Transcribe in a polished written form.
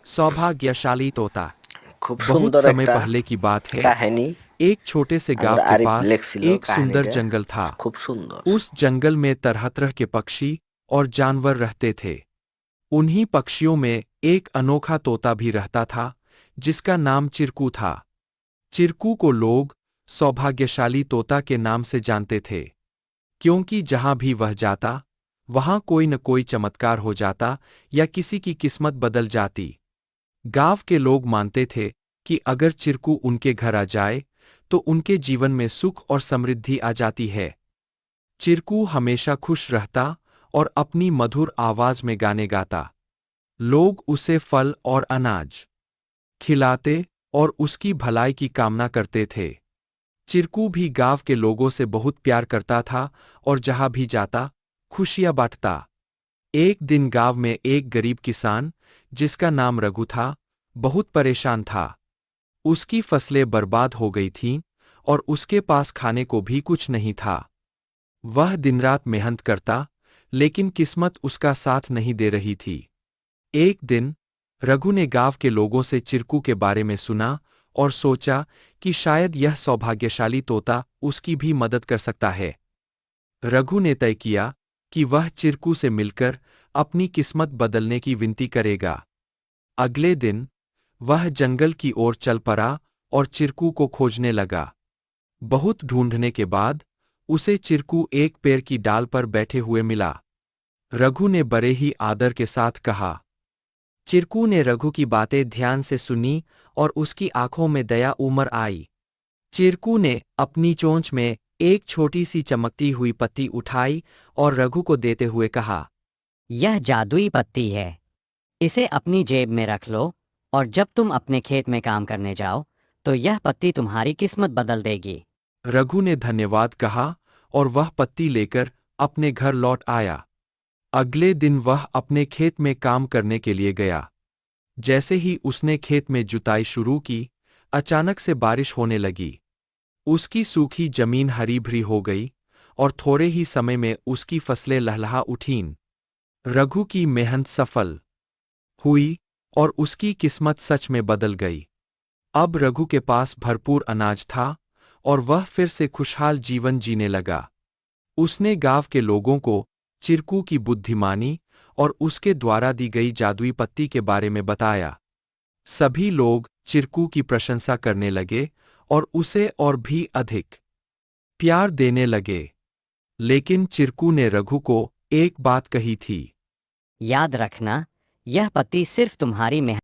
सौभाग्यशाली तोता। খুব बहुत সুন্দর समय একটা पहले की बात है। কাহিনী। एक छोटे से गांव আমার के আরিফ पास লেখছিল एक सुंदर কাহিনীটা, जंगल था। খুব সুন্দর। उस जंगल में तरह तरह के पक्षी और जानवर रहते थे। उन्हीं पक्षियों में एक अनोखा तोता भी रहता था, जिसका नाम चिरकू था। चिरकू को लोग सौभाग्यशाली तोता के नाम से जानते थे, क्योंकि जहां भी वह जाता, वहां कोई न कोई चमत्कार हो जाता या किसी की किस्मत बदल जाती। गांव के लोग मानते थे कि अगर चिरकू उनके घर आ जाए, तो उनके जीवन में सुख और समृद्धि आ जाती है। चिरकू हमेशा खुश रहता और अपनी मधुर आवाज में गाने गाता। लोग उसे फल और अनाज खिलाते और उसकी भलाई की कामना करते थे। चिरकू भी गांव के लोगों से बहुत प्यार करता था और जहां भी जाता, खुशियां बांटता। एक दिन गांव में एक गरीब किसान, जिसका नाम रघु था, बहुत परेशान था। उसकी फसलें बर्बाद हो गई थीं और उसके पास खाने को भी कुछ नहीं था। वह दिन रात मेहनत करता, लेकिन किस्मत उसका साथ नहीं दे रही थी। एक दिन रघु ने गांव के लोगों से चिरकू के बारे में सुना और सोचा कि शायद यह सौभाग्यशाली तोता उसकी भी मदद कर सकता है। रघु ने तय किया कि वह चिरकू से मिलकर अपनी किस्मत बदलने की विनती करेगा। अगले दिन वह जंगल की ओर चल पड़ा और चिरकू को खोजने लगा। बहुत ढूंढने के बाद उसे चिरकू एक पेड़ की डाल पर बैठे हुए मिला। रघु ने बड़े ही आदर के साथ कहा। चिरकू ने रघु की बातें ध्यान से सुनी और उसकी आंखों में दया उमड़ आई। चिरकू ने अपनी चोंच में एक छोटी सी चमकती हुई पत्ती उठाई और रघु को देते हुए कहा, यह जादुई पत्ती है। इसे अपनी जेब में रख लो और जब तुम अपने खेत में काम करने जाओ तो यह पत्ती तुम्हारी किस्मत बदल देगी। रघु ने धन्यवाद कहा और वह पत्ती लेकर अपने घर लौट आया। अगले दिन वह अपने खेत में काम करने के लिए गया। जैसे ही उसने खेत में जुताई शुरू की, अचानक से बारिश होने लगी। उसकी सूखी जमीन हरी भरी हो गई और थोड़े ही समय में उसकी फसलें लहलहा उठीं। रघु की मेहनत सफल हुई और उसकी किस्मत सच में बदल गई। अब रघु के पास भरपूर अनाज था और वह फिर से खुशहाल जीवन जीने लगा। उसने गांव के लोगों को चिरकू की बुद्धिमानी और उसके द्वारा दी गई जादुई पत्ती के बारे में बताया। सभी लोग चिरकू की प्रशंसा करने लगे और उसे और भी अधिक प्यार देने लगे। लेकिन चिरकू ने रघु को एक बात कही थी। याद रखना, यह पत्ती सिर्फ तुम्हारी मेहनत